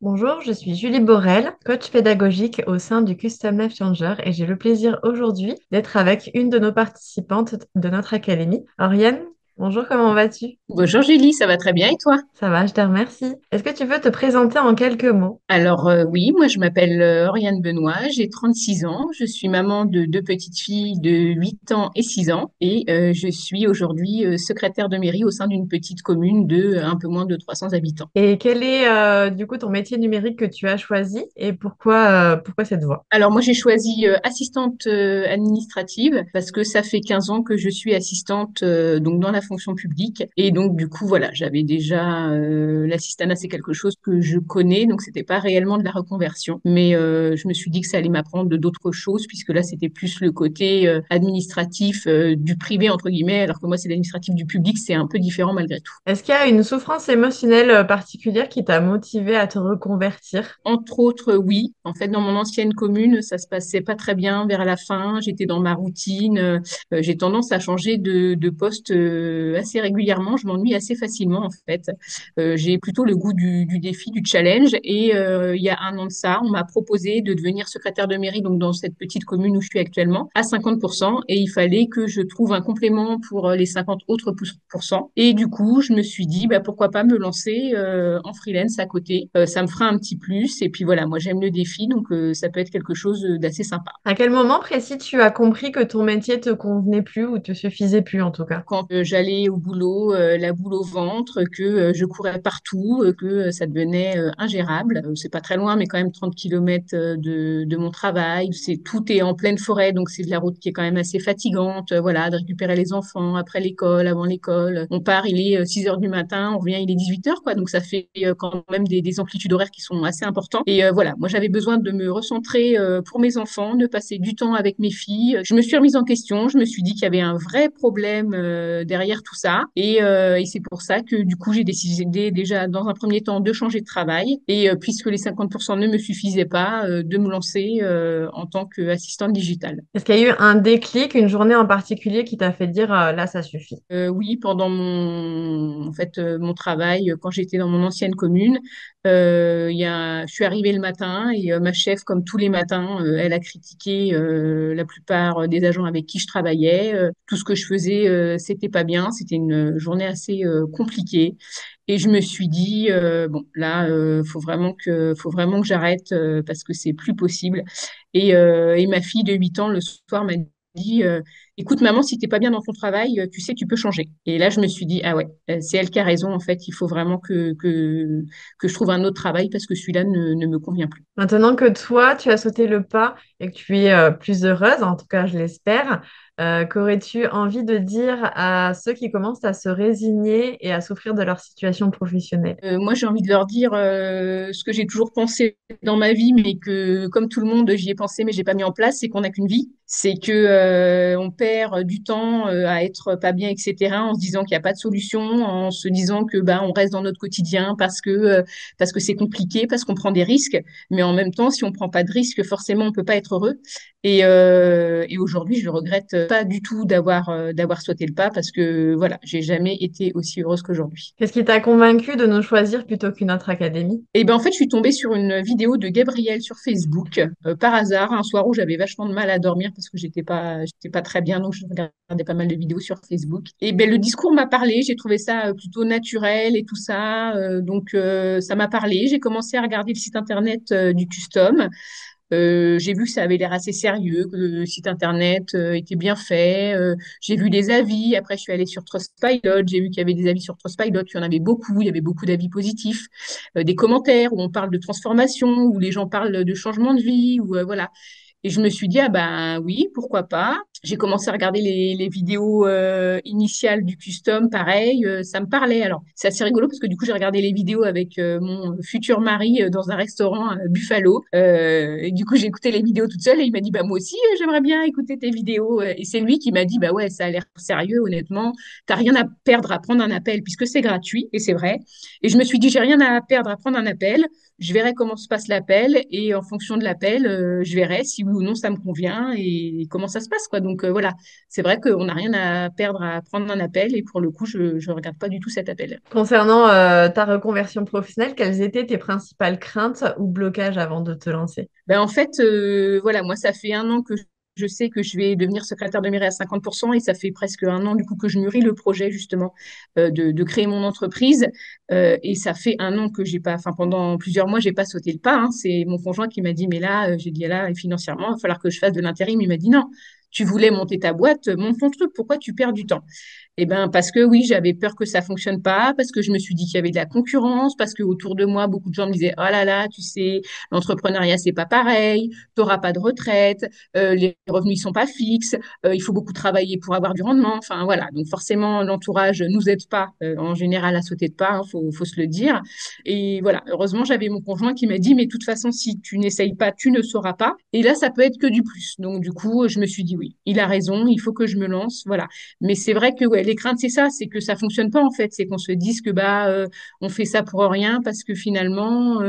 Bonjour, je suis Julie Borel, coach pédagogique au sein du Custom Life Changer et j'ai le plaisir aujourd'hui d'être avec une de nos participantes de notre académie, Oriane. Bonjour, comment vas-tu? Bonjour Julie, ça va très bien et toi? Ça va, je te remercie. Est-ce que tu veux te présenter en quelques mots? Oui, moi je m'appelle Oriane Benoît, j'ai 36 ans, je suis maman de deux petites filles de 8 ans et 6 ans et je suis aujourd'hui secrétaire de mairie au sein d'une petite commune de un peu moins de 300 habitants. Et quel est du coup ton métier numérique que tu as choisi et pourquoi cette voie? Alors moi j'ai choisi assistante administrative parce que ça fait 15 ans que je suis assistante donc dans la fonction publique et donc du coup voilà, j'avais déjà l'assistanat, c'est quelque chose que je connais, donc c'était pas réellement de la reconversion, mais je me suis dit que ça allait m'apprendre de d'autres choses puisque là c'était plus le côté administratif du privé entre guillemets, alors que moi c'est l'administratif du public, c'est un peu différent malgré tout. Est-ce qu'il y a une souffrance émotionnelle particulière qui t'a motivé à te reconvertir? Entre autres, oui. En fait, dans mon ancienne commune, ça se passait pas très bien vers la fin. J'étais dans ma routine. J'ai tendance à changer de poste assez régulièrement. Je m'ennuie assez facilement, en fait. J'ai plutôt le goût du défi, du challenge. Et il y a un an de ça, on m'a proposé de devenir secrétaire de mairie, donc dans cette petite commune où je suis actuellement, à 50%. Et il fallait que je trouve un complément pour les 50 autres pourcents. Et du coup, je me suis dit, bah, pourquoi pas me lancer en freelance à côté. Ça me fera un petit plus. Et puis voilà, moi j'aime le défi, donc ça peut être quelque chose d'assez sympa. À quel moment précis tu as compris que ton métier te convenait plus ou te suffisait plus en tout cas? Quand j'allais au boulot, la boule au ventre, que je courais partout, que ça devenait ingérable. C'est pas très loin, mais quand même 30 kilomètres de mon travail. Tout est en pleine forêt, donc c'est de la route qui est quand même assez fatigante. Voilà, de récupérer les enfants après l'école, avant l'école. On part, il est 6 heures du matin, on revient, il est 18 heures, quoi. Donc ça fait quand même des amplitudes horaires qui sont assez importantes. Et voilà, moi j'avais besoin de me recentrer pour mes enfants, de passer du temps avec mes filles. Je me suis remise en question, je me suis dit qu'il y avait un vrai problème derrière tout ça. Et c'est pour ça que du coup, j'ai décidé déjà dans un premier temps de changer de travail. Et puisque les 50% ne me suffisaient pas, de me lancer en tant qu'assistante digitale. Est-ce qu'il y a eu un déclic, une journée en particulier qui t'a fait dire là, ça suffit? Oui, pendant mon travail, quand j'étais dans mon ancienne commune, je suis arrivée le matin et ma chef, comme tous les matins, elle a critiqué la plupart des agents avec qui je travaillais. Tout ce que je faisais, c'était pas bien. C'était une journée assez compliquée. Et je me suis dit, bon, là, faut vraiment que j'arrête parce que c'est plus possible. Et ma fille de 8 ans, le soir, m'a dit, écoute, maman, si t'es pas bien dans ton travail, tu sais, tu peux changer. Et là, je me suis dit, ah ouais, c'est elle qui a raison. En fait, il faut vraiment que je trouve un autre travail parce que celui-là ne me convient plus. Maintenant que toi, tu as sauté le pas et que tu es plus heureuse, en tout cas, je l'espère, qu'aurais-tu envie de dire à ceux qui commencent à se résigner et à souffrir de leur situation professionnelle? Moi, j'ai envie de leur dire ce que j'ai toujours pensé dans ma vie, mais que comme tout le monde, j'y ai pensé, mais j'ai pas mis en place, c'est qu'on n'a qu'une vie. C'est que on perd du temps à être pas bien, etc., en se disant qu'il n'y a pas de solution, en se disant que bah on reste dans notre quotidien parce que c'est compliqué, parce qu'on prend des risques. Mais en même temps, si on prend pas de risques, forcément, on peut pas être heureux. Et aujourd'hui, je regrette pas du tout d'avoir sauté le pas parce que voilà, j'ai jamais été aussi heureuse qu'aujourd'hui. Qu'est-ce qui t'a convaincu de nous choisir plutôt qu'une autre académie? Et ben en fait, je suis tombée sur une vidéo de Gabriel sur Facebook par hasard, un soir où j'avais vachement de mal à dormir parce que j'étais pas très bien, donc je regardais pas mal de vidéos sur Facebook. Et ben le discours m'a parlé, j'ai trouvé ça plutôt naturel et tout ça, donc ça m'a parlé. J'ai commencé à regarder le site internet du Custom. J'ai vu que ça avait l'air assez sérieux, que le site internet était bien fait. J'ai vu des avis. Après, je suis allée sur Trustpilot. J'ai vu qu'il y avait des avis sur Trustpilot. Il y en avait beaucoup. Il y avait beaucoup d'avis positifs, des commentaires où on parle de transformation, où les gens parlent de changement de vie, ou voilà. Et je me suis dit, ah ben oui, pourquoi pas. J'ai commencé à regarder les vidéos initiales du custom, pareil, ça me parlait. Alors, c'est assez rigolo parce que du coup, j'ai regardé les vidéos avec mon futur mari dans un restaurant à Buffalo. Et du coup, j'ai écouté les vidéos toute seule et il m'a dit, bah moi aussi, j'aimerais bien écouter tes vidéos. Et c'est lui qui m'a dit, bah ouais, ça a l'air sérieux, honnêtement. T'as rien à perdre à prendre un appel puisque c'est gratuit et c'est vrai. Et je me suis dit, j'ai rien à perdre à prendre un appel. Je verrai comment se passe l'appel et en fonction de l'appel, je verrai si oui ou non ça me convient et comment ça se passe, quoi. Donc voilà, c'est vrai qu'on n'a rien à perdre à prendre un appel et pour le coup, je ne regarde pas du tout cet appel. Concernant ta reconversion professionnelle, quelles étaient tes principales craintes ou blocages avant de te lancer? Ben, en fait, voilà, moi, ça fait un an que je sais que je vais devenir secrétaire de mairie à 50% et ça fait presque un an du coup que je mûris le projet justement de créer mon entreprise. Et ça fait un an que j'ai pas, enfin pendant plusieurs mois, j'ai pas sauté le pas, hein. C'est mon conjoint qui m'a dit, mais là, j'ai dit là, financièrement, il va falloir que je fasse de l'intérim. Il m'a dit non, tu voulais monter ta boîte, monte ton truc, pourquoi tu perds du temps? Eh ben, parce que oui, j'avais peur que ça fonctionne pas, parce que je me suis dit qu'il y avait de la concurrence, parce que autour de moi, beaucoup de gens me disaient, oh là là, tu sais, l'entrepreneuriat, c'est pas pareil, tu n'auras pas de retraite, les revenus ne sont pas fixes, il faut beaucoup travailler pour avoir du rendement. Enfin, voilà. Donc, forcément, l'entourage ne nous aide pas en général à sauter de pas, hein, faut se le dire. Et voilà, heureusement, j'avais mon conjoint qui m'a dit, mais de toute façon, si tu n'essayes pas, tu ne sauras pas. Et là, ça peut être que du plus. Donc, du coup, je me suis dit, oui, il a raison, il faut que je me lance. Voilà. Mais c'est vrai que ouais, les craintes, c'est ça, c'est que ça fonctionne pas en fait. C'est qu'on se dise que on fait ça pour rien parce que finalement,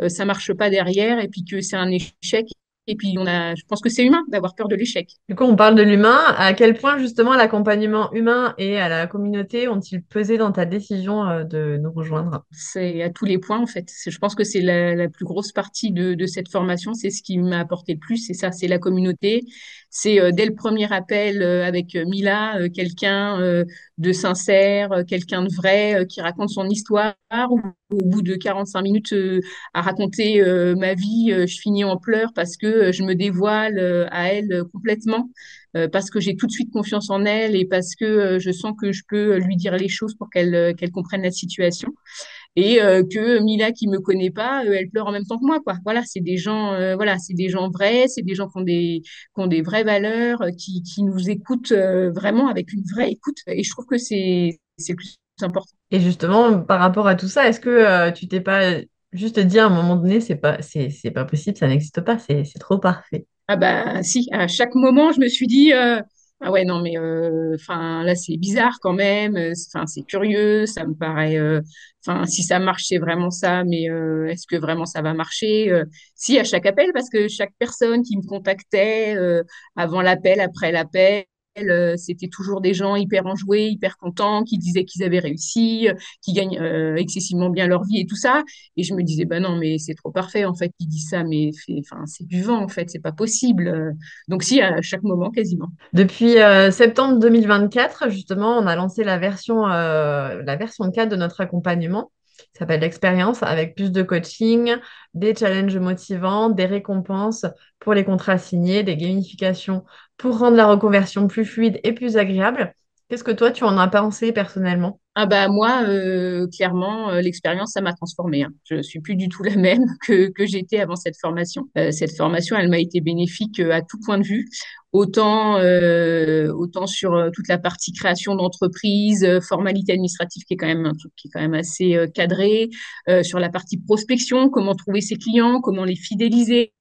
ça marche pas derrière et puis que c'est un échec. Et puis je pense que c'est humain d'avoir peur de l'échec. Du coup, on parle de l'humain. À quel point justement l'accompagnement humain et à la communauté ont-ils pesé dans ta décision de nous rejoindre? C'est à tous les points en fait. Je pense que c'est la plus grosse partie de cette formation. C'est ce qui m'a apporté le plus. C'est ça, c'est la communauté. C'est dès le premier appel avec Mila, quelqu'un de sincère, quelqu'un de vrai qui raconte son histoire. Au bout de 45 minutes à raconter ma vie, je finis en pleurs parce que je me dévoile à elle complètement. Parce que j'ai tout de suite confiance en elle et parce que je sens que je peux lui dire les choses pour qu'elle comprenne la situation et que Mila qui me connaît pas, elle pleure en même temps que moi, quoi. Voilà, c'est des gens, voilà, c'est des gens vrais, c'est des gens qui ont des vraies valeurs, qui nous écoutent vraiment avec une vraie écoute. Et je trouve que c'est le plus important. Et justement, par rapport à tout ça, est-ce que tu t'es pas juste dit à un moment donné, c'est pas possible, ça n'existe pas, c'est trop parfait. Ah bah si, à chaque moment, je me suis dit ah ouais non mais enfin là c'est bizarre quand même, enfin c'est curieux, ça me paraît enfin si ça marche c'est vraiment ça, mais est-ce que vraiment ça va marcher? Si à chaque appel parce que chaque personne qui me contactait avant l'appel, après l'appel c'était toujours des gens hyper enjoués, hyper contents, qui disaient qu'ils avaient réussi, qui gagnent excessivement bien leur vie et tout ça. Et je me disais, bah non, mais c'est trop parfait, en fait, qu'ils disent ça, mais enfin, c'est du vent, en fait, c'est pas possible. Donc, si, à chaque moment, quasiment. Depuis septembre 2024, justement, on a lancé la version 4 de notre accompagnement, qui s'appelle l'expérience, avec plus de coaching, des challenges motivants, des récompenses pour les contrats signés, des gamifications pour rendre la reconversion plus fluide et plus agréable. Qu'est-ce que toi, tu en as pensé personnellement? Ah bah moi, clairement, l'expérience, ça m'a transformée, hein. Je suis plus du tout la même que j'étais avant cette formation. Cette formation, elle m'a été bénéfique à tout point de vue, autant sur toute la partie création d'entreprise, formalité administrative qui est quand même un truc qui est quand même assez cadré, sur la partie prospection, comment trouver ses clients, comment les fidéliser.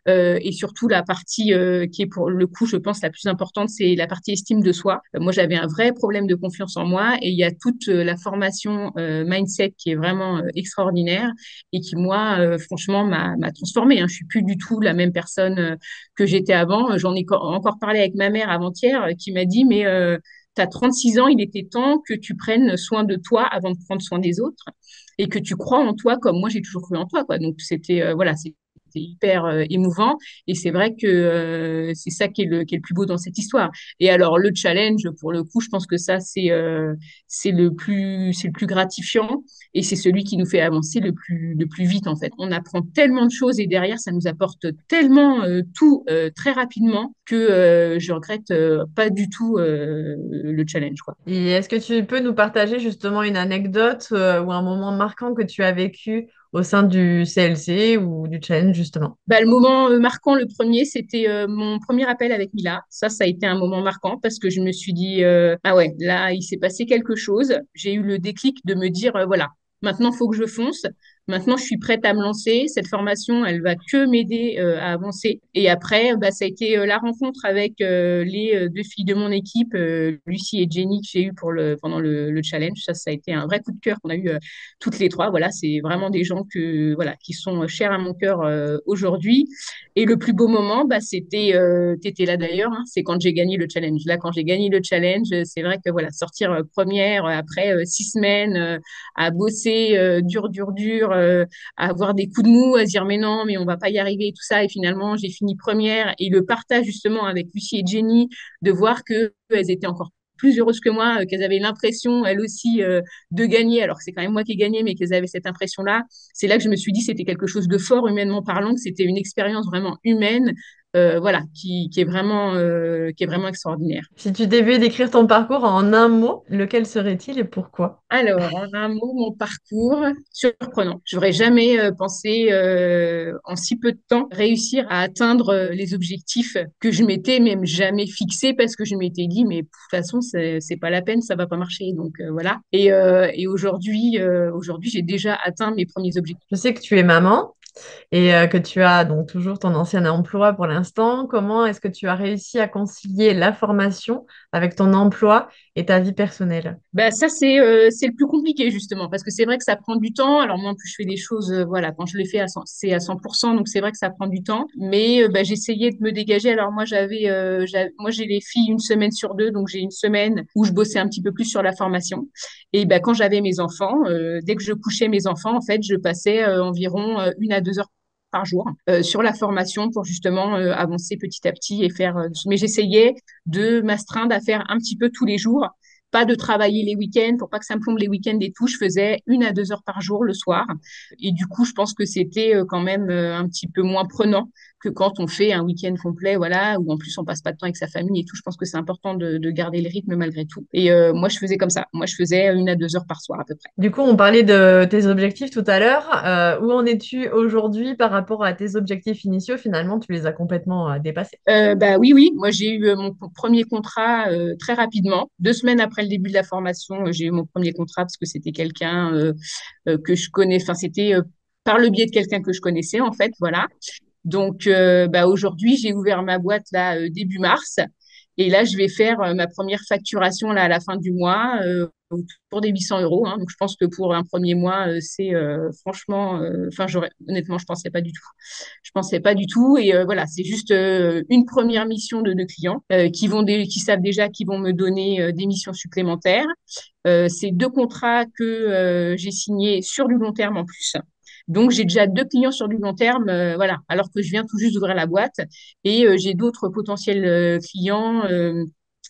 Et surtout la partie qui est pour le coup, je pense, la plus importante, c'est la partie estime de soi. Moi, j'avais un vrai problème de confiance en moi et il y a toute la formation mindset qui est vraiment extraordinaire et qui, moi, franchement, m'a transformée, hein. Je suis plus du tout la même personne que j'étais avant. J'en ai encore parlé avec ma mère avant-hier qui m'a dit, mais tu as 36 ans, il était temps que tu prennes soin de toi avant de prendre soin des autres et que tu crois en toi comme moi j'ai toujours cru en toi, quoi. Donc c'était voilà, c'était hyper émouvant et c'est vrai que c'est ça qui est le plus beau dans cette histoire. Et alors le challenge pour le coup, je pense que ça c'est le plus gratifiant et c'est celui qui nous fait avancer le plus vite en fait. On apprend tellement de choses et derrière ça nous apporte tellement tout très rapidement que je regrette pas du tout le challenge, quoi. Et est-ce que tu peux nous partager justement une anecdote ou un moment marquant que tu as vécu au sein du CLC ou du challenge justement? Bah, le moment marquant, le premier, c'était mon premier appel avec Mila. Ça a été un moment marquant parce que je me suis dit, ah ouais, là, il s'est passé quelque chose. J'ai eu le déclic de me dire, voilà, maintenant, il faut que je fonce. Maintenant, je suis prête à me lancer. Cette formation, elle va que m'aider à avancer. Et après, bah, ça a été la rencontre avec les deux filles de mon équipe, Lucie et Jenny, que j'ai eu pendant le challenge. Ça a été un vrai coup de cœur qu'on a eu toutes les trois. Voilà, c'est vraiment des gens voilà, qui sont chers à mon cœur aujourd'hui. Et le plus beau moment, bah, c'était, t'étais là d'ailleurs, hein, c'est quand j'ai gagné le challenge. Là, quand j'ai gagné le challenge, c'est vrai que voilà, sortir première après 6 semaines à bosser dur, à avoir des coups de mou, à se dire mais non, mais on va pas y arriver et tout ça. Et finalement, j'ai fini première. Et le partage justement avec Lucie et Jenny, de voir que elles étaient encore plus heureuses que moi, qu'elles avaient l'impression, elles aussi, de gagner, alors que c'est quand même moi qui ai gagné, mais qu'elles avaient cette impression-là. C'est là que je me suis dit c'était quelque chose de fort, humainement parlant, que c'était une expérience vraiment humaine, voilà, qui est vraiment extraordinaire. Si tu devais décrire ton parcours en un mot, lequel serait-il et pourquoi? Alors, en un mot, mon parcours, surprenant. J'aurais jamais pensé, en si peu de temps, réussir à atteindre les objectifs que je m'étais même jamais fixés parce que je m'étais dit, mais de toute façon, c'est pas la peine, ça va pas marcher. Donc, voilà. Et aujourd'hui, j'ai déjà atteint mes premiers objectifs. Je sais que tu es maman et que tu as donc toujours ton ancien emploi pour l'instant. Comment est-ce que tu as réussi à concilier la formation avec ton emploi et ta vie personnelle? Ben ça, c'est le plus compliqué, justement, parce que c'est vrai que ça prend du temps. Alors, moi, en plus, je fais des choses, voilà, quand je les fais c'est à 100%, donc c'est vrai que ça prend du temps. Mais ben, j'essayais de me dégager. Alors, moi, moi, j'ai les filles une semaine sur deux, donc j'ai une semaine où je bossais un petit peu plus sur la formation. Et ben, quand j'avais mes enfants, dès que je couchais mes enfants, en fait, je passais environ 1 à 2 heures par jour sur la formation pour justement avancer petit à petit et faire. Mais j'essayais de m'astreindre à faire un petit peu tous les jours, pas de travailler les week-ends pour pas que ça me plombe les week-ends et tout. Je faisais 1 à 2 heures par jour le soir. Et du coup, je pense que c'était quand même un petit peu moins prenant que quand on fait un week-end complet, voilà, où en plus on passe pas de temps avec sa famille et tout. Je pense que c'est important de garder le rythme malgré tout. Et moi, je faisais comme ça. Moi, je faisais 1 à 2 heures par soir à peu près. Du coup, on parlait de tes objectifs tout à l'heure. Où en es-tu aujourd'hui par rapport à tes objectifs initiaux? Finalement, tu les as complètement dépassés. Bah oui, oui. Moi, j'ai eu mon premier contrat très rapidement. 2 semaines après le début de la formation, j'ai eu mon premier contrat parce que c'était quelqu'un que je connais. Enfin, c'était par le biais de quelqu'un que je connaissais, en fait. Voilà. Donc, bah, aujourd'hui, j'ai ouvert ma boîte là début mars. Et là, je vais faire ma première facturation là à la fin du mois, autour des 800 euros, hein. Donc, je pense que pour un premier mois, c'est franchement, enfin, honnêtement, je pensais pas du tout. Je pensais pas du tout. Et voilà, c'est juste une première mission de clients qui savent déjà qu'ils vont me donner des missions supplémentaires. C'est 2 contrats que j'ai signés sur du long terme en plus. Donc, j'ai déjà 2 clients sur du long terme, voilà, alors que je viens tout juste d'ouvrir la boîte. Et j'ai d'autres potentiels clients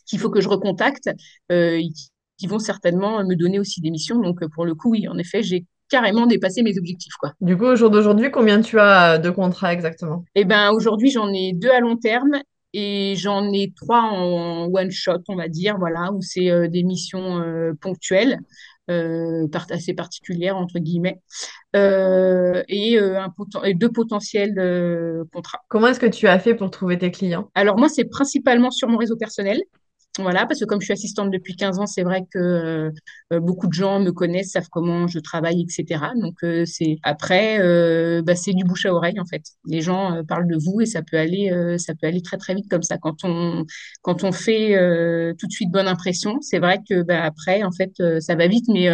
qu'il faut que je recontacte, qui vont certainement me donner aussi des missions. Donc, pour le coup, oui, en effet, j'ai carrément dépassé mes objectifs, quoi. Du coup, au jour d'aujourd'hui, combien tu as de contrats exactement? Eh ben, aujourd'hui, j'en ai 2 à long terme et j'en ai 3 en one shot, on va dire, voilà, où c'est des missions ponctuelles, assez particulières, entre guillemets, et 2 potentiels contrats. Comment est-ce que tu as fait pour trouver tes clients? Alors, moi, c'est principalement sur mon réseau personnel. Voilà, parce que comme je suis assistante depuis 15 ans, c'est vrai que beaucoup de gens me connaissent, savent comment je travaille, etc. Donc, bah, c'est du bouche à oreille, en fait. Les gens parlent de vous et ça peut aller très, très vite comme ça. Quand on fait tout de suite bonne impression, c'est vrai que bah, après, en fait, ça va vite, mais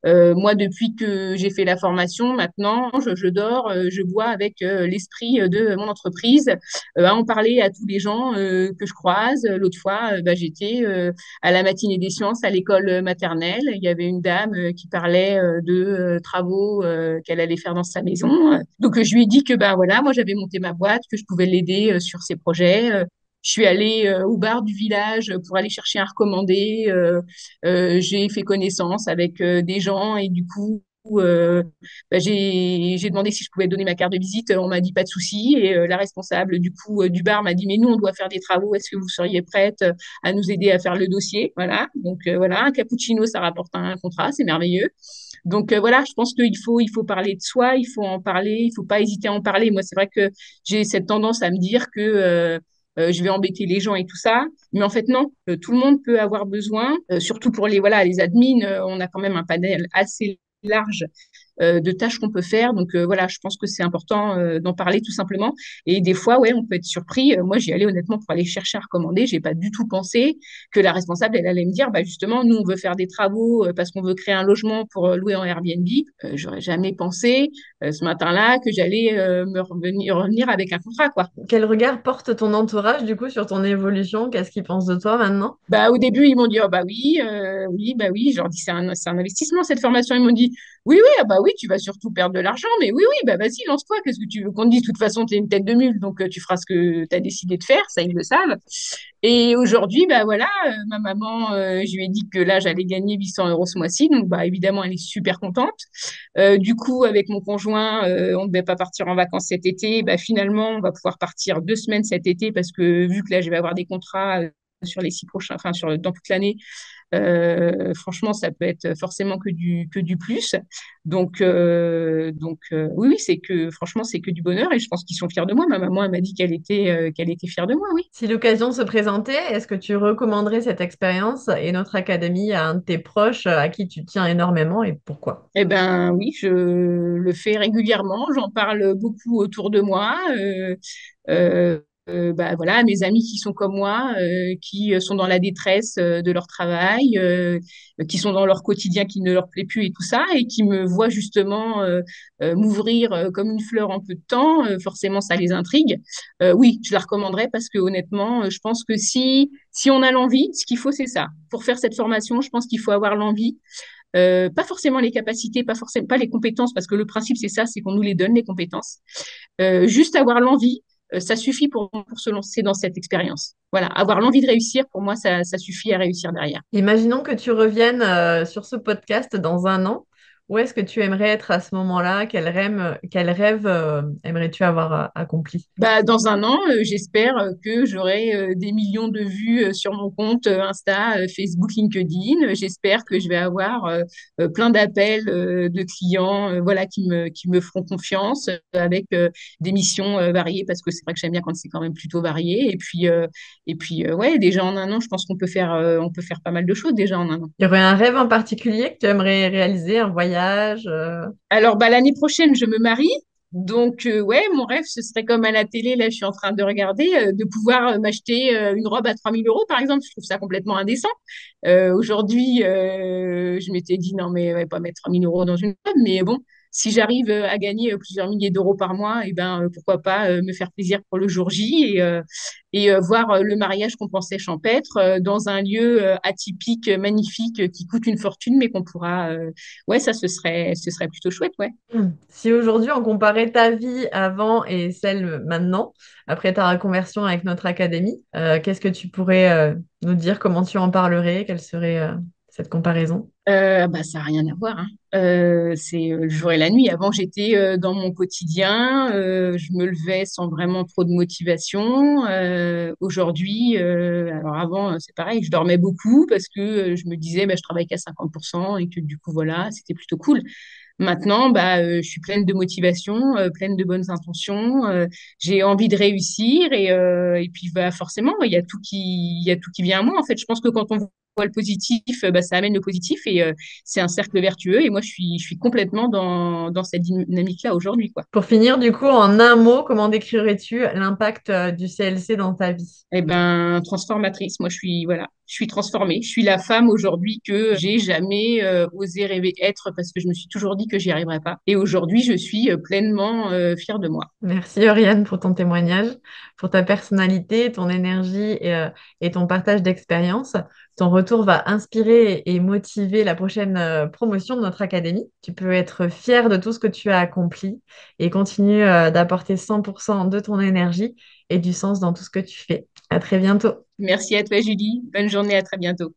moi, depuis que j'ai fait la formation, maintenant, je dors, je bois avec l'esprit de mon entreprise, à en parler à tous les gens que je croise. L'autre fois, bah, j'étais à la matinée des sciences à l'école maternelle. Il y avait une dame qui parlait de travaux qu'elle allait faire dans sa maison. Donc, je lui ai dit que bah, voilà, moi, j'avais monté ma boîte, que je pouvais l'aider sur ses projets. Je suis allée au bar du village pour aller chercher un recommandé. J'ai fait connaissance avec des gens et du coup, bah, j'ai demandé si je pouvais donner ma carte de visite. On m'a dit pas de souci. Et la responsable du coup du bar m'a dit, mais nous, on doit faire des travaux. Est-ce que vous seriez prête à nous aider à faire le dossier? Voilà. Donc voilà, un cappuccino, ça rapporte un contrat, c'est merveilleux. Donc voilà, je pense il faut parler de soi, il faut en parler, il faut pas hésiter à en parler. Moi, c'est vrai que j'ai cette tendance à me dire que je vais embêter les gens et tout ça. Mais en fait, non, tout le monde peut avoir besoin, surtout pour les, voilà, les admins, on a quand même un panel assez large de tâches qu'on peut faire. Donc voilà, je pense que c'est important d'en parler tout simplement. Et des fois, ouais, on peut être surpris. Moi, j'y allais honnêtement pour aller chercher à recommander. J'ai pas du tout pensé que la responsable, elle allait me dire, bah justement, nous, on veut faire des travaux parce qu'on veut créer un logement pour louer en Airbnb. J'aurais jamais pensé ce matin-là que j'allais revenir avec un contrat, quoi. Quel regard porte ton entourage du coup sur ton évolution? Qu'est-ce qu'ils pensent de toi maintenant? Bah, au début, ils m'ont dit, oh, bah oui, oui, bah oui. Je leur dis, c'est un investissement, cette formation. Ils m'ont dit, oui, oui, ah, bah oui, tu vas surtout perdre de l'argent, mais oui, oui, bah vas-y, lance-toi. Qu'est-ce que tu veux qu'on te dise? De toute façon, tu es une tête de mule, donc tu feras ce que tu as décidé de faire, ça, ils le savent. Et aujourd'hui, bah voilà, ma maman, je lui ai dit que là, j'allais gagner 800 euros ce mois-ci, donc bah évidemment, elle est super contente. Du coup, avec mon conjoint, on ne devait pas partir en vacances cet été. Bah, finalement, on va pouvoir partir 2 semaines cet été parce que vu que là, je vais avoir des contrats sur les 6 prochains, enfin dans toute l'année, franchement, ça peut être forcément que du plus. Donc oui, oui, c'est que franchement, c'est que du bonheur et je pense qu'ils sont fiers de moi. Ma maman, elle m'a dit qu'elle était fière de moi, oui. Si l'occasion se présentait, est-ce que tu recommanderais cette expérience et notre académie à un de tes proches à qui tu tiens énormément et pourquoi? Eh ben oui, je le fais régulièrement, j'en parle beaucoup autour de moi. Bah, voilà, mes amis qui sont comme moi, qui sont dans la détresse de leur travail, qui sont dans leur quotidien qui ne leur plaît plus et tout ça, et qui me voient justement m'ouvrir comme une fleur en peu de temps, forcément ça les intrigue. Oui, je la recommanderais parce que honnêtement, je pense que si on a l'envie, ce qu'il faut c'est ça. Pour faire cette formation, je pense qu'il faut avoir l'envie. Pas forcément les capacités, pas forcément pas les compétences, parce que le principe c'est ça, c'est qu'on nous les donne les compétences. Juste avoir l'envie, ça suffit pour se lancer dans cette expérience. Voilà, avoir l'envie de réussir, pour moi, ça suffit à réussir derrière. Imaginons que tu reviennes sur ce podcast dans un an. Où est-ce que tu aimerais être à ce moment-là? Quel rêve aimerais-tu avoir accompli? Bah, dans un an, j'espère que j'aurai des millions de vues sur mon compte Insta, Facebook, LinkedIn. J'espère que je vais avoir plein d'appels de clients voilà, qui me feront confiance avec des missions variées parce que c'est vrai que j'aime bien quand c'est quand même plutôt varié. Et puis ouais, déjà en un an, je pense on peut faire pas mal de choses déjà en un an. Il y aurait un rêve en particulier que tu aimerais réaliser, un voyage? Alors, bah, l'année prochaine, je me marie. Donc, ouais, mon rêve, ce serait comme à la télé, là, je suis en train de regarder, de pouvoir m'acheter une robe à 3 000 euros, par exemple. Je trouve ça complètement indécent. Aujourd'hui, je m'étais dit, non, mais ouais, pas mettre 3 000 euros dans une robe. Mais bon, si j'arrive à gagner plusieurs milliers d'euros par mois, et ben, pourquoi pas me faire plaisir pour le jour J et voir le mariage qu'on pensait champêtre dans un lieu atypique, magnifique, qui coûte une fortune, mais qu'on pourra ouais, ça, ce serait plutôt chouette, ouais. Si aujourd'hui on comparait ta vie avant et celle maintenant, après ta reconversion avec notre académie, qu'est-ce que tu pourrais nous dire? Comment tu en parlerais? Quelle serait cette comparaison? Bah, ça n'a rien à voir, hein. C'est le jour et la nuit. Avant, j'étais dans mon quotidien, je me levais sans vraiment trop de motivation. Aujourd'hui, alors avant, c'est pareil, je dormais beaucoup parce que je me disais, bah, je travaille qu'à 50% et que du coup, voilà, c'était plutôt cool. Maintenant, bah, je suis pleine de motivation, pleine de bonnes intentions. J'ai envie de réussir et puis bah, forcément, il y a tout qui vient à moi. En fait, je pense que quand on voit le positif, bah, ça amène le positif et c'est un cercle vertueux. Et moi, je suis complètement dans cette dynamique-là aujourd'hui, quoi. Pour finir, du coup, en un mot, comment décrirais-tu l'impact du CLC dans ta vie? Eh ben, transformatrice. Moi, voilà, je suis transformée. Je suis la femme aujourd'hui que j'ai jamais osé rêver être parce que je me suis toujours dit que j'y arriverais pas. Et aujourd'hui, je suis pleinement fière de moi. Merci Oriane pour ton témoignage, pour ta personnalité, ton énergie et ton partage d'expérience. Ton retour va inspirer et motiver la prochaine promotion de notre académie. Tu peux être fier de tout ce que tu as accompli et continue d'apporter 100% de ton énergie et du sens dans tout ce que tu fais. À très bientôt. Merci à toi, Julie. Bonne journée, à très bientôt.